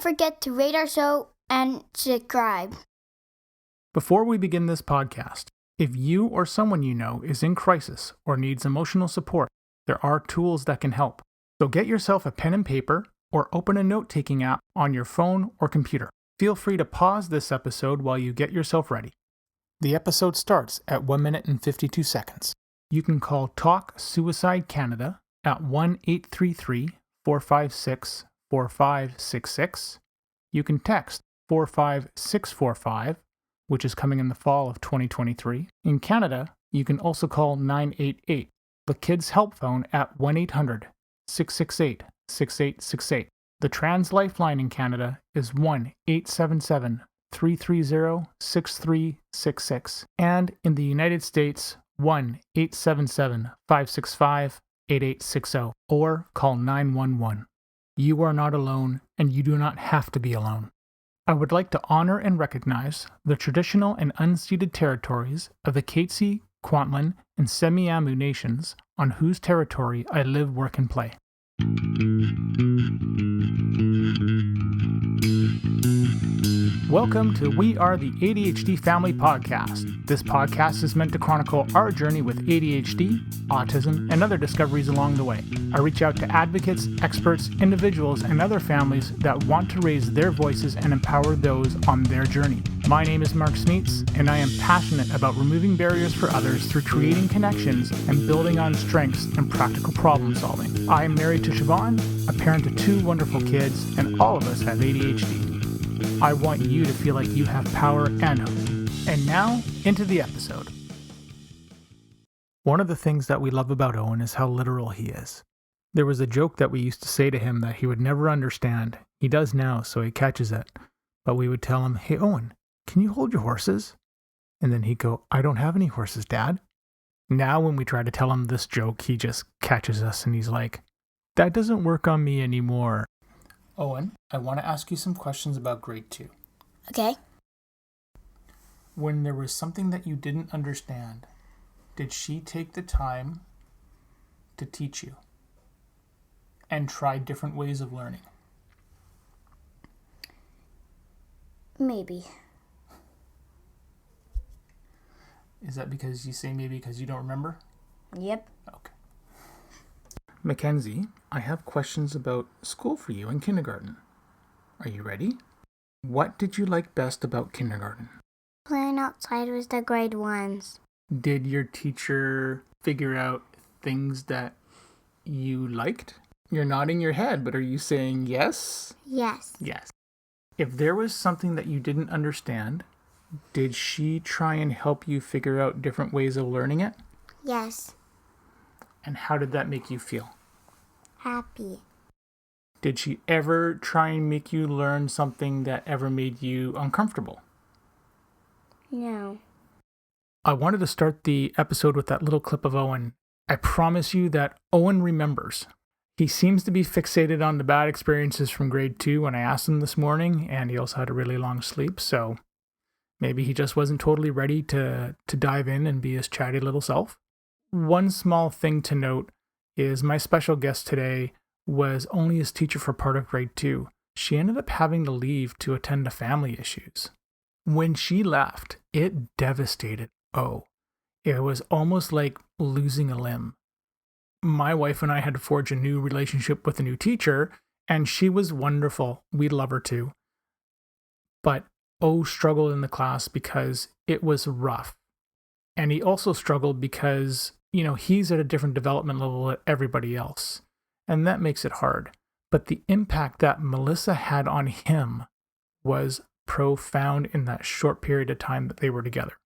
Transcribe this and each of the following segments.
forget to rate our show and subscribe. Before we begin this podcast, if you or someone you know is in crisis or needs emotional support, there are tools that can help. So get yourself a pen and paper or open a note-taking app on your phone or computer. Feel free to pause this episode while you get yourself ready. The episode starts at 1 minute and 52 seconds. You can call Talk Suicide Canada at 1-833-456-4566. You can text 45645, which is coming in the fall of 2023. In Canada, you can also call 988, the Kids Help Phone at 1-800-668-6868. The Trans Lifeline in Canada is 1-877-330-6366. And in the United States, 1-877-565-8860, or call 911. You are not alone, and you do not have to be alone. I would like to honor and recognize the traditional and unceded territories of the Katzie, Kwantlen, and Semiahmoo nations on whose territory I live, work, and play. Welcome to We Are the ADHD Family podcast. This podcast is meant to chronicle our journey with ADHD, autism, and other discoveries along the way. I reach out to advocates, experts, individuals, and other families that want to raise their voices and empower those on their journey. My name is Mark Smeets, and I am passionate about removing barriers for others through creating connections and building on strengths and practical problem solving. I am married to Siobhan, a parent of 2 wonderful kids, and all of us have ADHD. I want you to feel like you have power and hope. And now, into the episode. One of the things that we love about Owen is how literal he is. There was a joke that we used to say to him that he would never understand. He does now, so he catches it. But we would tell him, "Hey Owen, can you hold your horses?" And then he'd go, "I don't have any horses, Dad." Now when we try to tell him this joke, he just catches us and he's like, "That doesn't work on me anymore." Owen, I want to ask you some questions about grade 2. Okay. When there was something that you didn't understand, did she take the time to teach you and try different ways of learning? Maybe. Is that because you say maybe because you don't remember? Yep. Okay. Mackenzie, I have questions about school for you in kindergarten. Are you ready? What did you like best about kindergarten? Playing outside with the grade 1s. Did your teacher figure out things that you liked? You're nodding your head, but are you saying yes? Yes. Yes. If there was something that you didn't understand, did she try and help you figure out different ways of learning it? Yes. And how did that make you feel? Happy. Did she ever try and make you learn something that ever made you uncomfortable? No. I wanted to start the episode with that little clip of Owen. I promise you that Owen remembers. He seems to be fixated on the bad experiences from grade 2 when I asked him this morning, and he also had a really long sleep, so maybe he just wasn't totally ready to dive in and be his chatty little self. One small thing to note is my special guest today was only his teacher for part of grade 2. She ended up having to leave to attend to family issues. When she left, it devastated O. It was almost like losing a limb. My wife and I had to forge a new relationship with a new teacher, and she was wonderful. We love her too. But O struggled in the class because it was rough. And he also struggled because, he's at a different development level than everybody else. And that makes it hard. But the impact that Melissa had on him was profound in that short period of time that they were together.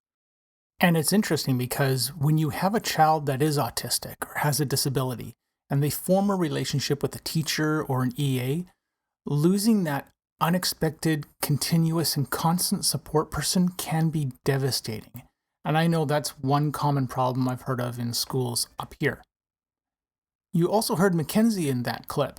And it's interesting because when you have a child that is autistic or has a disability, and they form a relationship with a teacher or an EA, losing that unexpected, continuous, and constant support person can be devastating. And I know that's one common problem I've heard of in schools up here. You also heard Mackenzie in that clip,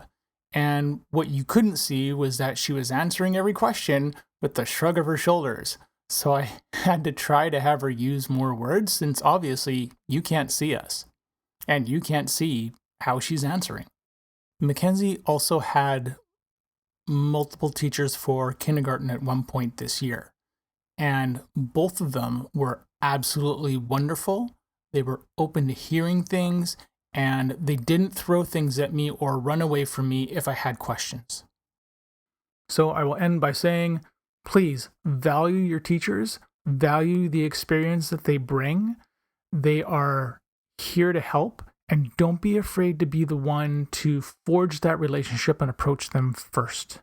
and what you couldn't see was that she was answering every question with a shrug of her shoulders. So I had to try to have her use more words since obviously you can't see us, and you can't see how she's answering. Mackenzie also had multiple teachers for kindergarten at one point this year, and both of them were absolutely wonderful. They were open to hearing things, and they didn't throw things at me or run away from me if I had questions. So I will end by saying, please value your teachers, value the experience that they bring. They are here to help, and don't be afraid to be the one to forge that relationship and approach them first.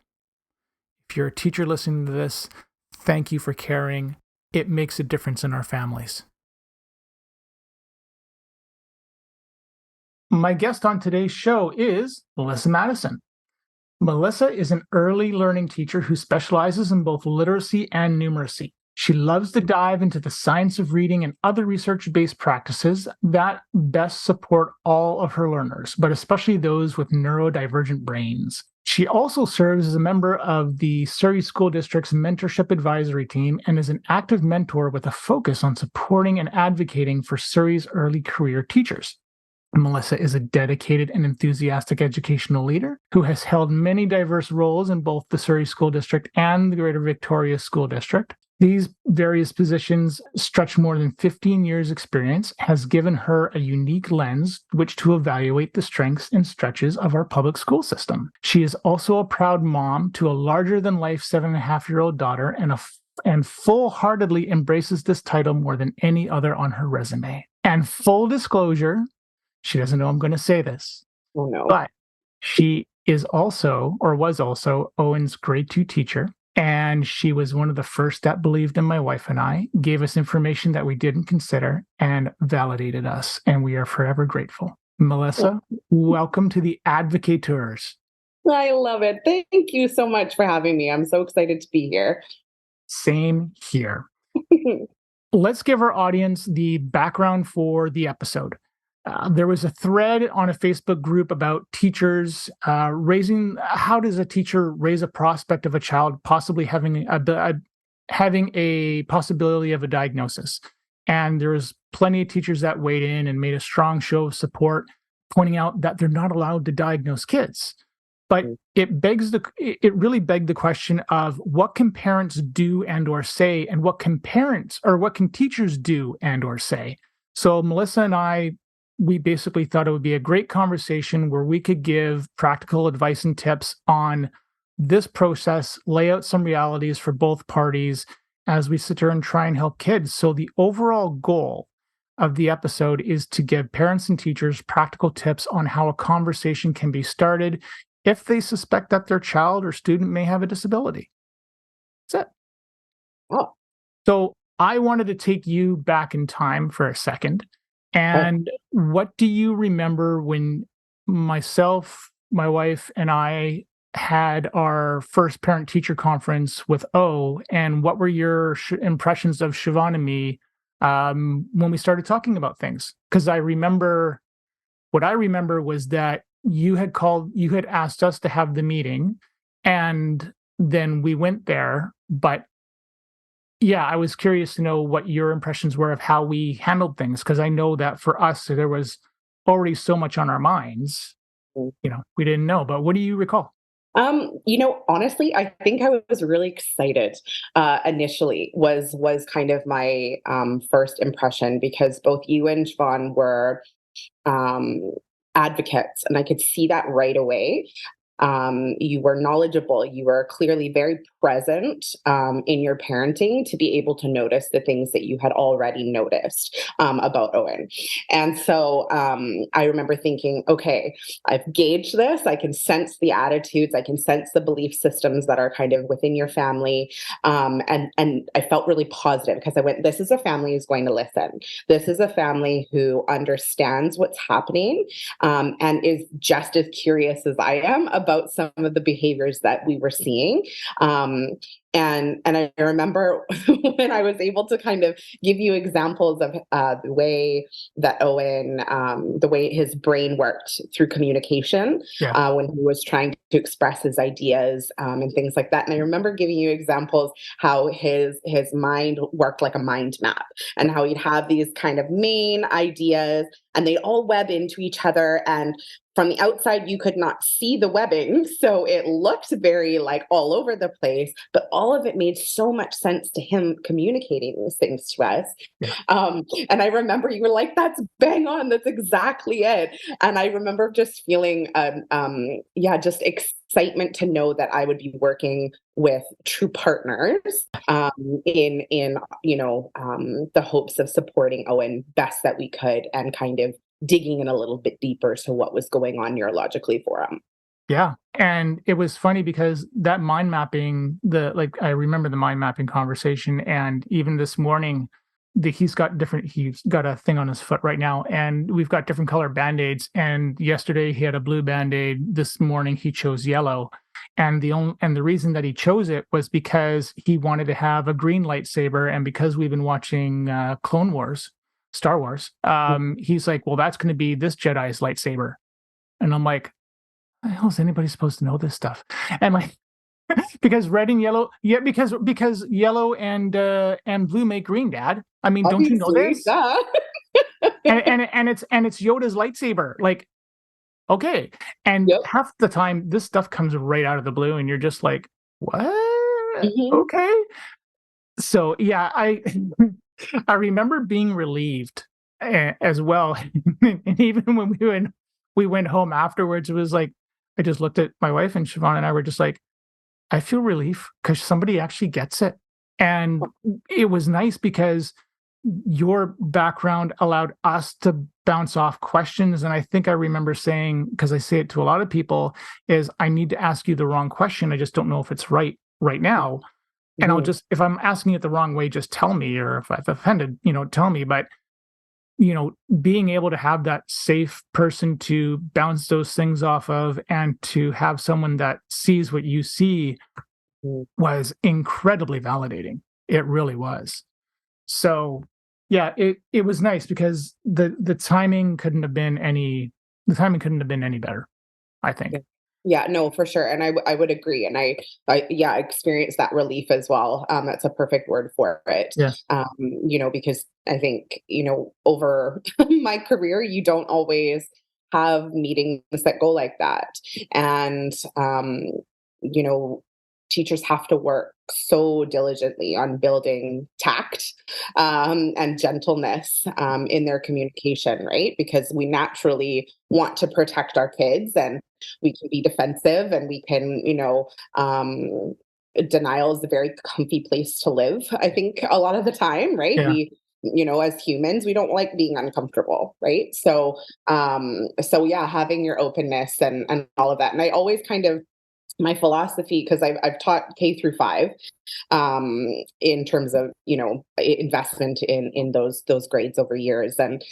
If you're a teacher listening to this, thank you for caring. It makes a difference in our families. My guest on today's show is Melissa Madison. Melissa is an early learning teacher who specializes in both literacy and numeracy. She loves to dive into the science of reading and other research-based practices that best support all of her learners, but especially those with neurodivergent brains. She also serves as a member of the Surrey School District's Mentorship Advisory Team and is an active mentor with a focus on supporting and advocating for Surrey's early career teachers. Melissa is a dedicated and enthusiastic educational leader who has held many diverse roles in both the Surrey School District and the Greater Victoria School District. These various positions stretch more than 15 years' experience, has given her a unique lens which to evaluate the strengths and stretches of our public school system. She is also a proud mom to a larger-than-life 7.5-year-old daughter and full-heartedly embraces this title more than any other on her resume. And full disclosure, she doesn't know I'm going to say this. Oh, no. But she is also, or was also, Owen's grade 2 teacher. And she was one of the first that believed in my wife and I, gave us information that we didn't consider, and validated us. And we are forever grateful. Melissa, welcome to the Advocateurs. I love it. Thank you so much for having me. I'm so excited to be here. Same here. Let's give our audience the background for the episode. There was a thread on a Facebook group about teachers raising. How does a teacher raise a prospect of a child possibly having a possibility of a diagnosis? And there was plenty of teachers that weighed in and made a strong show of support, pointing out that they're not allowed to diagnose kids. But it really begged the question of what can parents do and or say, and what can teachers do and or say. So Melissa and I, we basically thought it would be a great conversation where we could give practical advice and tips on this process, lay out some realities for both parties as we sit here and try and help kids. So the overall goal of the episode is to give parents and teachers practical tips on how a conversation can be started if they suspect that their child or student may have a disability. That's it. Oh. So I wanted to take you back in time for a second. And what do you remember when myself, my wife, and I had our first parent-teacher conference with O, and what were your impressions of Siobhan and me when we started talking about things? Because what I remember was that you had asked us to have the meeting, and then we went there, but yeah, I was curious to know what your impressions were of how we handled things, because I know that for us, there was already so much on our minds. We didn't know. But what do you recall? Honestly, I think I was really excited initially was kind of my first impression, because both you and Siobhan were advocates, and I could see that right away. You were knowledgeable. You were clearly very present in your parenting to be able to notice the things that you had already noticed about Owen. And so I remember thinking, okay, I've gauged this. I can sense the attitudes. I can sense the belief systems that are kind of within your family. And I felt really positive because I went, this is a family who's going to listen. This is a family who understands what's happening and is just as curious as I am about some of the behaviors that we were seeing. And I remember when I was able to kind of give you examples of the way that Owen, the way his brain worked through communication when he was trying to express his ideas and things like that. And I remember giving you examples how his mind worked like a mind map, and how he'd have these kind of main ideas, and they all web into each other. And from the outside, you could not see the webbing. So it looked very like all over the place, but all of it made so much sense to him communicating these things to us. Yeah. And I remember you were like, that's bang on. That's exactly it. And I remember just feeling, just excitement to know that I would be working with true partners in the hopes of supporting Owen best that we could, and kind of digging in a little bit deeper to what was going on neurologically for him. Yeah. And it was funny because that mind mapping, I remember the mind mapping conversation, and even this morning, he's got a thing on his foot right now, and we've got different color Band-Aids. And yesterday he had a blue Band-Aid. This morning he chose yellow. And the reason that he chose it was because he wanted to have a green lightsaber. And because we've been watching Clone Wars, Star Wars, he's like, well, that's going to be this Jedi's lightsaber. And I'm like, how the hell is anybody supposed to know this stuff? And like, because red and yellow, because yellow and blue make green, Dad. I mean, obviously, don't you know this? and it's Yoda's lightsaber. Like, okay. And half the time, this stuff comes right out of the blue, and you're just like, what? Mm-hmm. Okay. So yeah, I remember being relieved as well. And even when we went home afterwards, it was like, I just looked at my wife, and Siobhan and I were just like, I feel relief because somebody actually gets it. And it was nice because your background allowed us to bounce off questions. And I think I remember saying, because I say it to a lot of people, is I need to ask you the wrong question. I just don't know if it's right now. And I'll just, if I'm asking it the wrong way, just tell me, or if I've offended, tell me. But, being able to have that safe person to bounce those things off of, and to have someone that sees what you see, was incredibly validating. It really was. So yeah, it was nice because the timing couldn't have been any better, I think. Yeah, no, for sure. And I would agree. And I experienced that relief as well. That's a perfect word for it. Yeah. Because I think, over my career, you don't always have meetings that go like that. And, teachers have to work so diligently on building tact and gentleness in their communication, right? Because we naturally want to protect our kids, and we can be defensive, and we can, denial is a very comfy place to live, I think, a lot of the time, right? Yeah. We, as humans, we don't like being uncomfortable, right? So yeah, having your openness and all of that. And I always kind of, my philosophy, because I've taught K through 5 in terms of, investment in those grades over years. And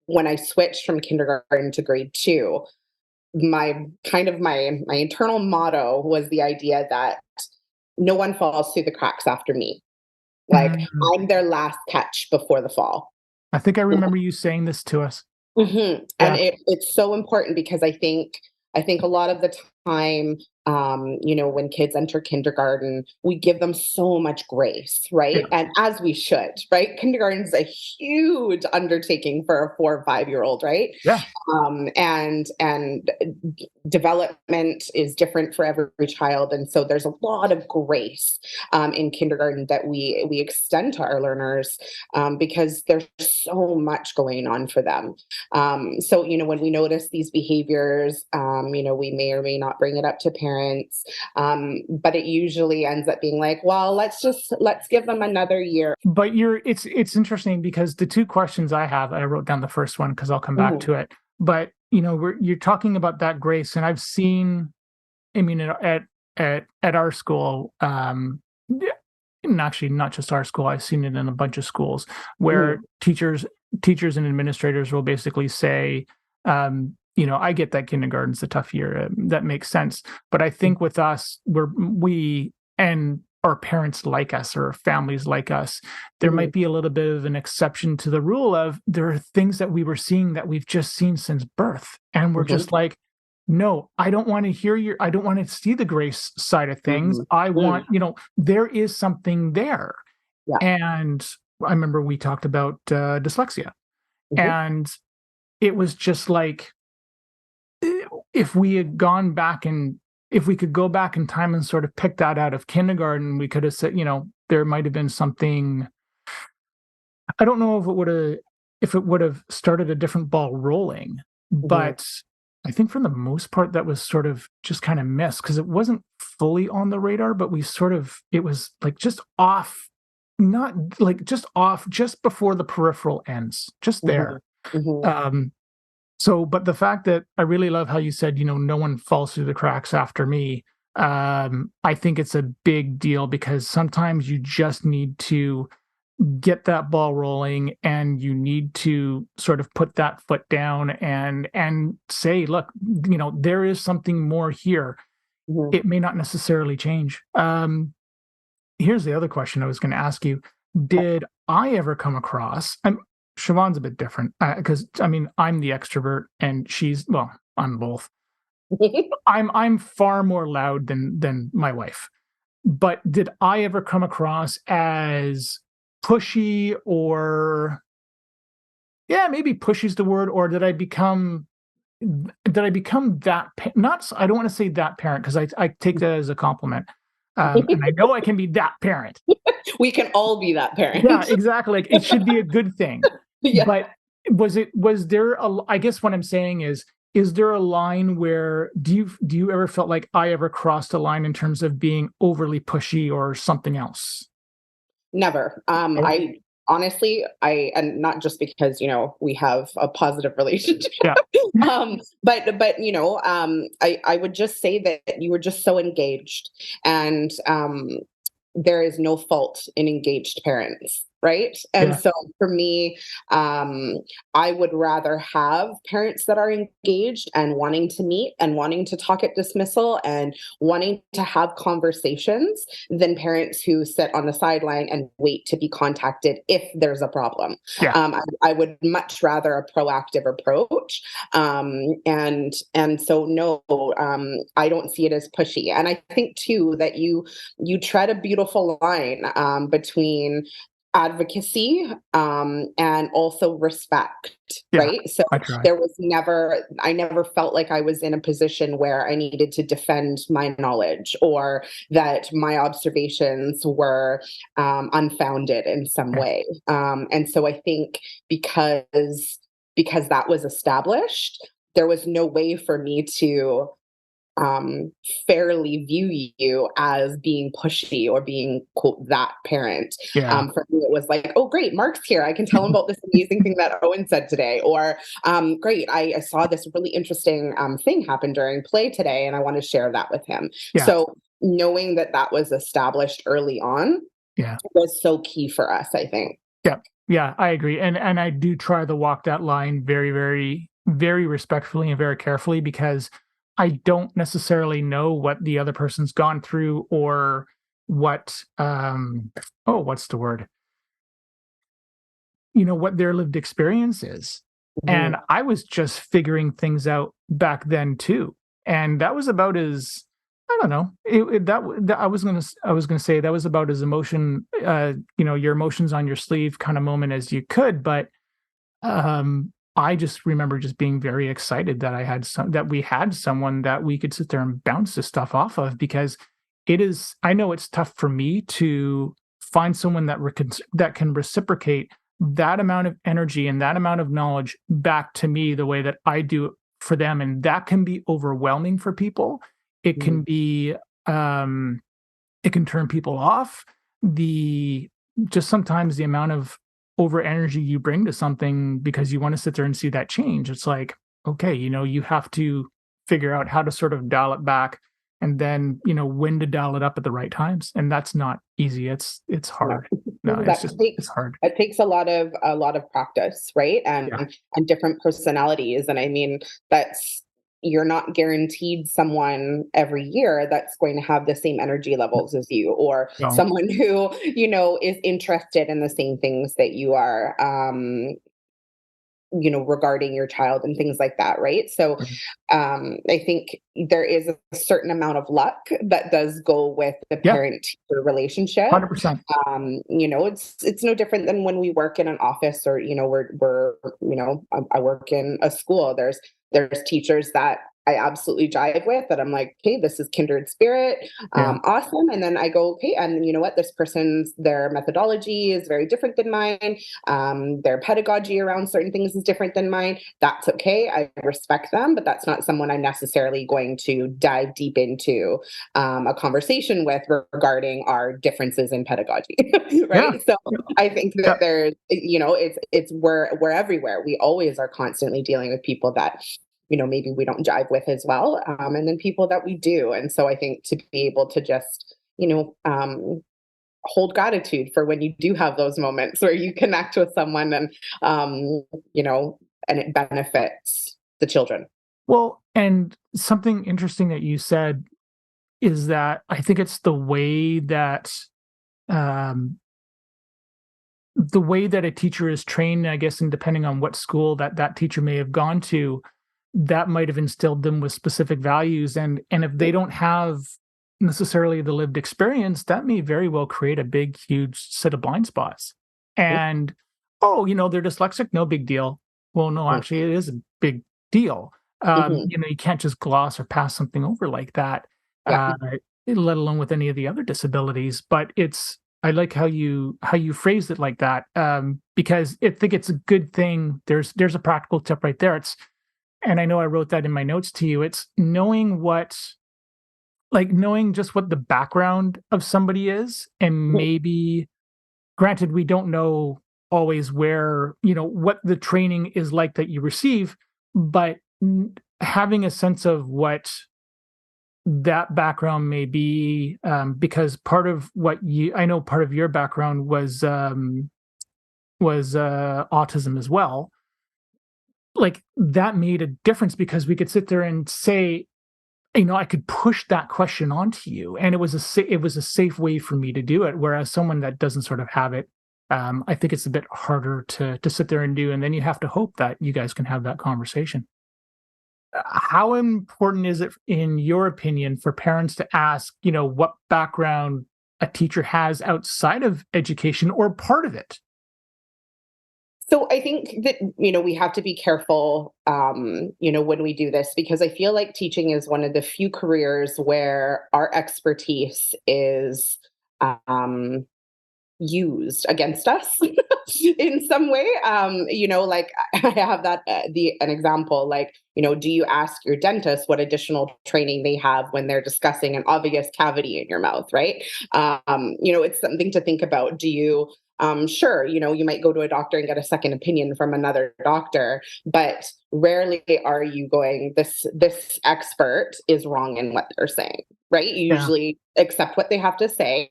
when I switched from kindergarten to grade 2, my internal motto was the idea that no one falls through the cracks after me. Like, I'm their last catch before the fall. I think I remember you saying this to us. Mm-hmm. Yeah. And it's so important, because I think a lot of the time, when kids enter kindergarten, we give them so much grace, right? Yeah. And as we should, right? Kindergarten is a huge undertaking for a 4 or 5-year-old, right? Yeah. And development is different for every child, and so there's a lot of grace in kindergarten that we extend to our learners, because there's so much going on for them. So when we notice these behaviors, we may or may not bring it up to parents, but it usually ends up being like, well, let's give them another year. But it's interesting, because the 2 questions I have, I wrote down the first one because I'll come back to it. But you're talking about that grace, and I've seen, at our school, and actually not just our school, I've seen it in a bunch of schools where teachers and administrators will basically say, I get that kindergarten's a tough year. That makes sense. But I think with us, we and our parents like us, or families like us, there might be a little bit of an exception to the rule of, there are things that we were seeing that we've just seen since birth. And we're just like, no, I don't want to I don't want to see the grace side of things. I want, there is something there. Yeah. And I remember we talked about dyslexia. And it was just like, if we had gone back and if we could go back in time and sort of pick that out of kindergarten, we could have said, there might have been something. I don't know if it would have started a different ball rolling, but I think for the most part that was sort of just kind of missed because it wasn't fully on the radar, but it was like just off, not like just off, just before the peripheral ends, just there. But the fact that I really love how you said, no one falls through the cracks after me. I think it's a big deal because sometimes you just need to get that ball rolling and you need to sort of put that foot down and say, look, there is something more here. It may not necessarily change. Here's the other question I was going to ask you. Did I ever come across, Siobhan's a bit different because I'm the extrovert and I'm both. I'm far more loud than my wife. But did I ever come across as pushy, or maybe pushy is the word, or did I become that not I don't want to say that parent because I take that as a compliment. And I know I can be that parent. We can all be that parent. Yeah, exactly. Like it should be a good thing. But was there I guess what I'm saying is there a line where do you ever felt like I ever crossed a line in terms of being overly pushy or something else? Never. I honestly, and not just because, we have a positive relationship, but I would just say that you were just so engaged, and there is no fault in engaged parents. Right. And so for me, I would rather have parents that are engaged and wanting to meet and wanting to talk at dismissal and wanting to have conversations than parents who sit on the sideline and wait to be contacted if there's a problem. I would much rather a proactive approach. And so, no, I don't see it as pushy. And I think, too, that you tread a beautiful line between advocacy and also respect, right? So I never felt like I was in a position where I needed to defend my knowledge or that my observations were unfounded in some way. And so I think because that was established, there was no way for me to fairly view you as being pushy or being, quote, that parent. For me, it was like, oh, great, Mark's here. I can tell him about this amazing thing that Owen said today. Or, great, I saw this really interesting thing happen during play today, and I want to share that with him. So knowing that was established early on was so key for us, I think. Yeah, I agree. And I do try to walk that line very, very, very respectfully and very carefully because I don't necessarily know what the other person's gone through or what, what's the word? What their lived experience is. And I was just figuring things out back then too. And that was about as, I don't know, I was going to say that was about as your emotions on your sleeve kind of moment as you could. But, I just remember just being very excited that we had someone that we could sit there and bounce this stuff off of because I know it's tough for me to find someone that can reciprocate that amount of energy and that amount of knowledge back to me the way that I do for them. And that can be overwhelming for people. It can be, it can turn people off. Just sometimes the amount of over energy you bring to something because you want to sit there and see that change. It's like, okay, you have to figure out how to sort of dial it back and then, when to dial it up at the right times. And that's not easy. It's hard. No, it's hard. It takes a lot of practice, right? And different personalities. And you're not guaranteed someone every year that's going to have the same energy levels as you, or someone who, is interested in the same things that you are. regarding your child and things like that, right? So I think there is a certain amount of luck that does go with the Yeah, parent-teacher relationship. 100%. It's no different than when we work in an office, or I work in a school. There's teachers that I absolutely jive with, that I'm like, hey, this is kindred spirit, awesome. And then I go, okay, and you know what? Their methodology is very different than mine. Their pedagogy around certain things is different than mine. That's okay. I respect them, but that's not someone I'm necessarily going to dive deep into a conversation with regarding our differences in pedagogy, right? So I think that there's, we're everywhere. We always are constantly dealing with people that maybe we don't jive with as well. And then people that we do. And so I think to be able to just, hold gratitude for when you do have those moments where you connect with someone and, and it benefits the children. Well, and something interesting that you said is that I think it's the way that a teacher is trained, I guess, and depending on what school that teacher may have gone to, that might have instilled them with specific values. And if they don't have necessarily the lived experience, that may very well create a big, huge set of blind spots. And, they're dyslexic, no big deal. Well, no, actually, it is a big deal. You can't just gloss or pass something over like that, let alone with any of the other disabilities. But I like how you phrased it like that, because I think it's a good thing. There's a practical tip right there. And I know I wrote that in my notes to you. It's knowing just what the background of somebody is, and maybe, granted, we don't know always where, what the training is like that you receive, but having a sense of what that background may be, because part of part of your background was autism as well. Like, that made a difference, because we could sit there and say, I could push that question onto you, and it was a safe way for me to do it. Whereas someone that doesn't sort of have it, I think it's a bit harder to sit there and do, and then you have to hope that you guys can have that conversation. How important is it, in your opinion, for parents to ask, what background a teacher has outside of education or part of it? So I think that, we have to be careful, when we do this, because I feel like teaching is one of the few careers where our expertise is used against us in some way. Like, I have an example, like, do you ask your dentist what additional training they have when they're discussing an obvious cavity in your mouth, right? It's something to think about. Do you sure, you might go to a doctor and get a second opinion from another doctor, but rarely are you going, this expert is wrong in what they're saying, right? You usually accept what they have to say.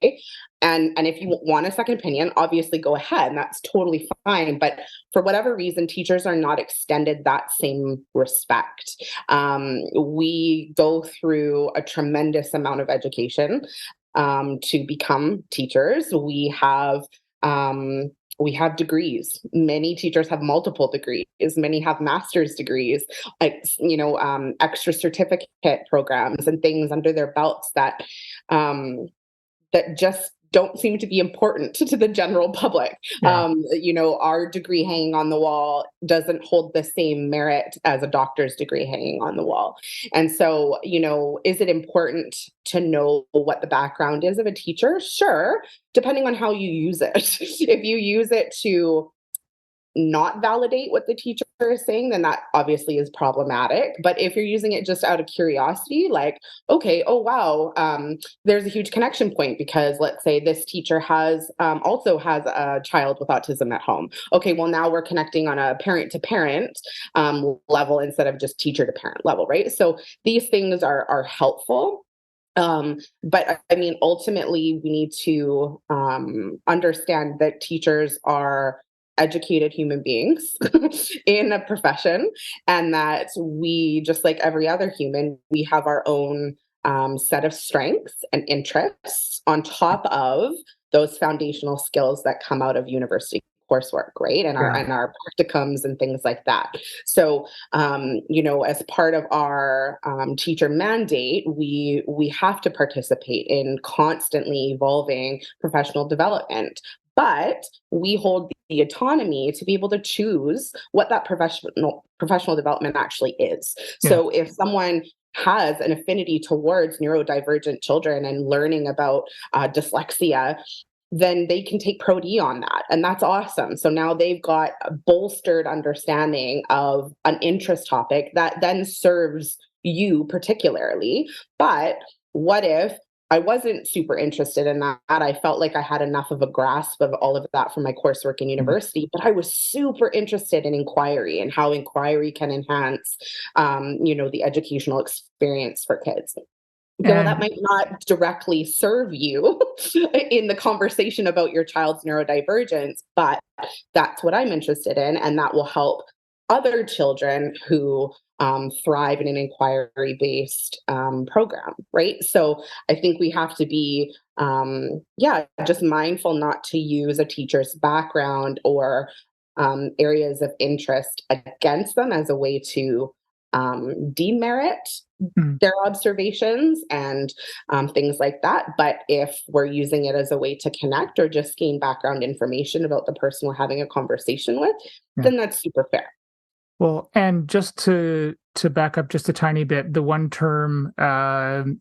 And if you want a second opinion, obviously go ahead, and that's totally fine. But for whatever reason, teachers are not extended that same respect. We go through a tremendous amount of education to become teachers. We have degrees. Many teachers have multiple degrees. Many have master's degrees, extra certificate programs and things under their belts that just don't seem to be important to the general public. Our degree hanging on the wall doesn't hold the same merit as a doctor's degree hanging on the wall. And so, is it important to know what the background is of a teacher? Sure, depending on how you use it. If you use it to not validate what the teacher is saying, then that obviously is problematic. But if you're using it just out of curiosity, like, okay, oh wow, there's a huge connection point, because let's say this teacher also has a child with autism at home. Okay, well, now we're connecting on a parent to parent level instead of just teacher to parent level, right? So these things are helpful. But I mean, ultimately, we need to understand that teachers are educated human beings in a profession, and that we, just like every other human, we have our own set of strengths and interests on top of those foundational skills that come out of university coursework, right? And Yeah. our practicums and things like that. So, as part of our teacher mandate, we have to participate in constantly evolving professional development. But we hold the autonomy to be able to choose what that professional development actually is. Yeah. So if someone has an affinity towards neurodivergent children and learning about dyslexia, then they can take Pro D on that. And that's awesome. So now they've got a bolstered understanding of an interest topic that then serves you particularly. But what if I wasn't super interested in that? I felt like I had enough of a grasp of all of that from my coursework in university, but I was super interested in inquiry and how inquiry can enhance, the educational experience for kids. Though that And might not directly serve you in the conversation about your child's neurodivergence, but that's what I'm interested in, and that will help other children who thrive in an inquiry-based program, right? So I think we have to be, just mindful not to use a teacher's background or areas of interest against them as a way to demerit mm, their observations and things like that. But if we're using it as a way to connect or just gain background information about the person we're having a conversation with, yeah. then that's super fair. Well, and just to back up just a tiny bit, the one term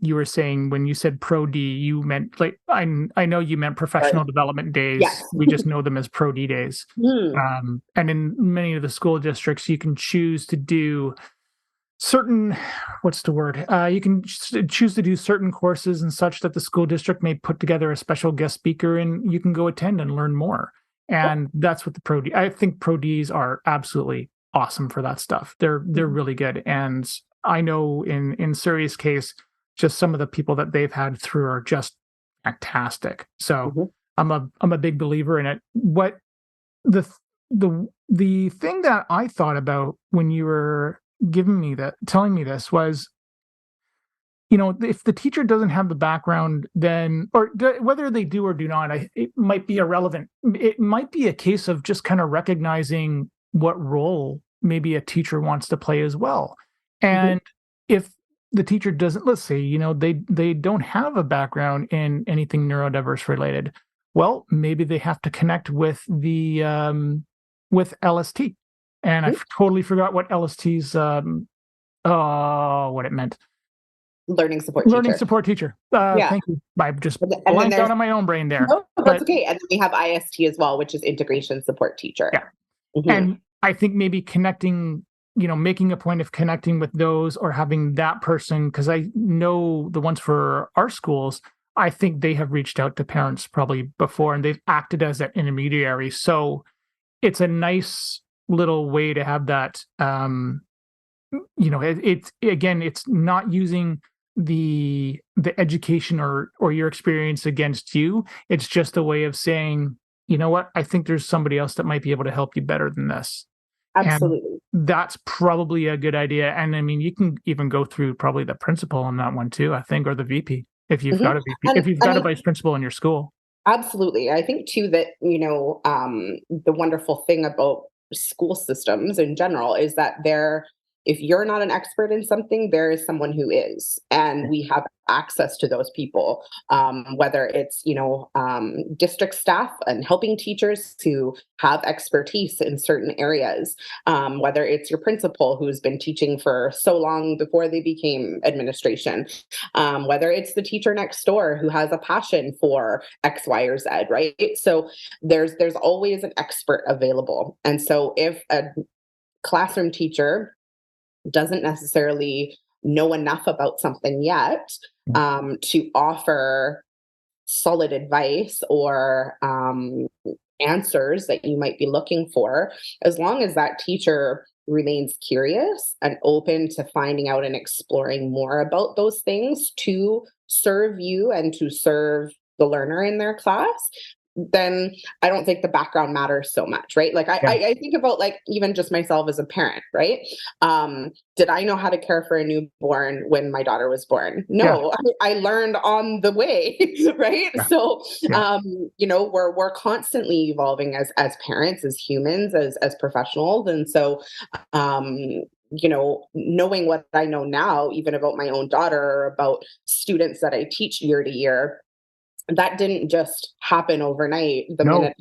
you were saying when you said Pro D, you meant like I know you meant Right. professional development Yes. days. We just know them as Pro D days. Hmm. And in many of the school districts, you can choose to do certain, what's the word? You can choose to do certain courses and such that the school district may put together a special guest speaker, and you can go attend and learn more. And that's what the Pro D. I think Pro Ds are absolutely awesome for that stuff. They're really good. And I know in Surrey's case, just some of the people that they've had through are just fantastic. So Mhm. I'm a big believer in it. What the the thing that I thought about when you were telling me this was, if the teacher doesn't have the background, then, or whether they do or do not, it might be irrelevant. It might be a case of just kind of recognizing what role maybe a teacher wants to play as well. Mhm. And if the teacher doesn't, let's say, they don't have a background in anything neurodiverse related, well, maybe they have to connect with the with LST. And I Mhm. totally forgot what LST's what it meant. Learning support Learning teacher. support teacher. Yeah. Thank you. I just And then blanked there's, out on my own brain there. no, that's But okay. And then we have IST as well, which is integration support teacher. yeah. Mhm. And I think maybe connecting, making a point of connecting with those or having that person, because I know the ones for our schools, I think they have reached out to parents probably before and they've acted as that intermediary. So it's a nice little way to have that. It's again, it's not using the education or your experience against you. It's just a way of saying, you know what, I think there's somebody else that might be able to help you better than this. And Absolutely. that's probably a good idea. And I mean, you can even go through probably the principal on that one too, I think, or the VP if you've got Mhm. a VP, And if you've got a vice principal in your school. Absolutely. I think too that, the wonderful thing about school systems in general is that if you're not an expert in something, there is someone who is, and we have access to those people, whether it's, district staff and helping teachers to have expertise in certain areas, whether it's your principal who's been teaching for so long before they became administration, whether it's the teacher next door who has a passion for X, Y, or Z, right? So there's always an expert available. And so if a classroom teacher doesn't necessarily know enough about something yet to offer solid advice or answers that you might be looking for, as long as that teacher remains curious and open to finding out and exploring more about those things to serve you and to serve the learner in their class, then I don't think the background matters so much, right? Like I think about like even just myself as a parent, right? Did I know how to care for a newborn when my daughter was born? No, I learned on the way, right? Yeah. So, we're constantly evolving as parents, as humans, as professionals, and so, knowing what I know now, even about my own daughter, or about students that I teach year to year, that didn't just happen overnight the minute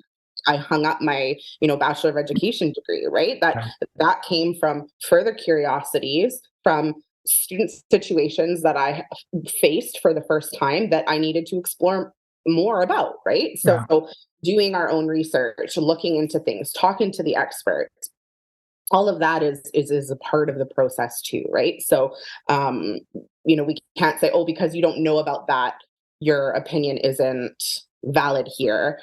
I hung up my, Bachelor of Education degree, right? That came from further curiosities, from student situations that I faced for the first time that I needed to explore more about, right? So doing our own research, looking into things, talking to the experts, all of that is a part of the process too, right? So, we can't say, oh, because you don't know about that, your opinion isn't valid here.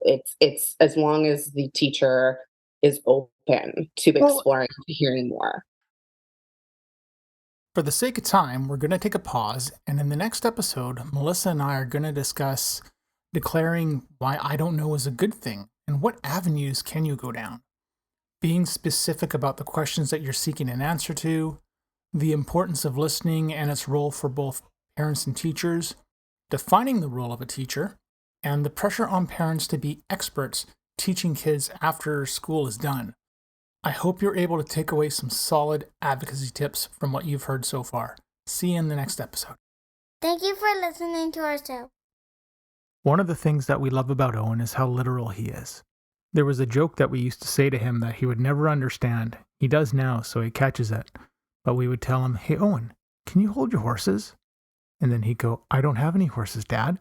It's as long as the teacher is open to exploring, to hearing more. For the sake of time, we're going to take a pause, and in the next episode, Melissa and I are going to discuss declaring why I don't know is a good thing and what avenues can you go down. Being specific about the questions that you're seeking an answer to, the importance of listening and its role for both parents and teachers, defining the role of a teacher, and the pressure on parents to be experts teaching kids after school is done. I hope you're able to take away some solid advocacy tips from what you've heard so far. See you in the next episode. Thank you for listening to our show. One of the things that we love about Owen is how literal he is. There was a joke that we used to say to him that he would never understand. He does now, so he catches it. But we would tell him, "Hey, Owen, can you hold your horses?" And then he'd go, "I don't have any horses, Dad."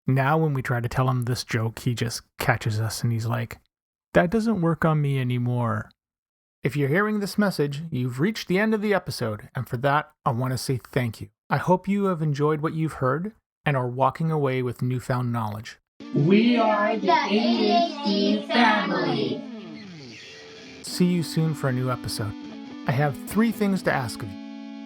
Now when we try to tell him this joke, he just catches us and he's like, "That doesn't work on me anymore." If you're hearing this message, you've reached the end of the episode, and for that, I want to say thank you. I hope you have enjoyed what you've heard and are walking away with newfound knowledge. We are the ADHD Family. See you soon for a new episode. I have 3 things to ask of you.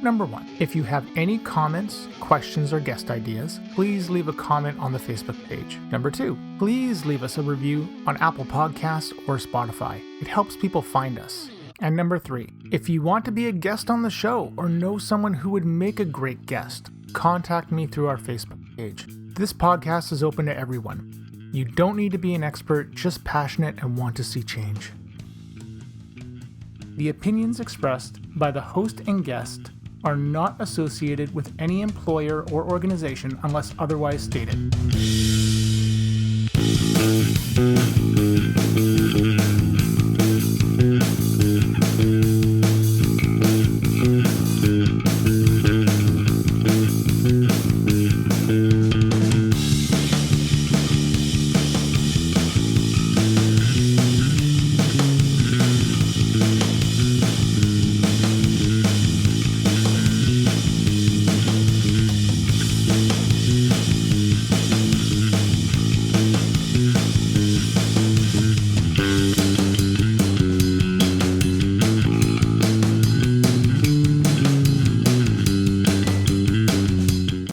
Number 1, if you have any comments, questions, or guest ideas, please leave a comment on the Facebook page. Number 2, please leave us a review on Apple Podcasts or Spotify. It helps people find us. And number 3, if you want to be a guest on the show or know someone who would make a great guest, contact me through our Facebook page. This podcast is open to everyone. You don't need to be an expert, just passionate and want to see change. The opinions expressed by the host and guest are not associated with any employer or organization unless otherwise stated.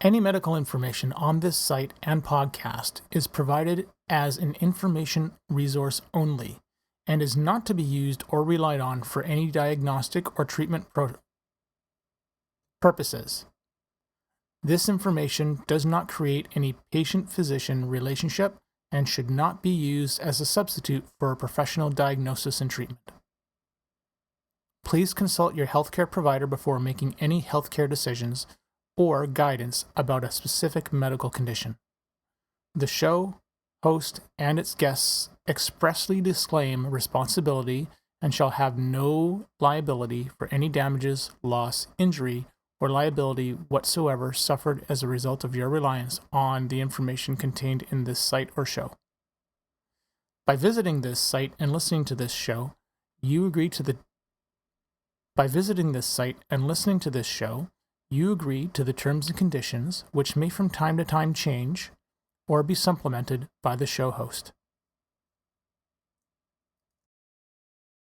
Any medical information on this site and podcast is provided as an information resource only and is not to be used or relied on for any diagnostic or treatment purposes. This information does not create any patient-physician relationship and should not be used as a substitute for a professional diagnosis and treatment. Please consult your healthcare provider before making any healthcare decisions or guidance about a specific medical condition. The show, host, and its guests expressly disclaim responsibility and shall have no liability for any damages, loss, injury, or liability whatsoever suffered as a result of your reliance on the information contained in this site or show. By visiting this site and listening to this show, you agree to the terms and conditions, which may from time to time change or be supplemented by the show host.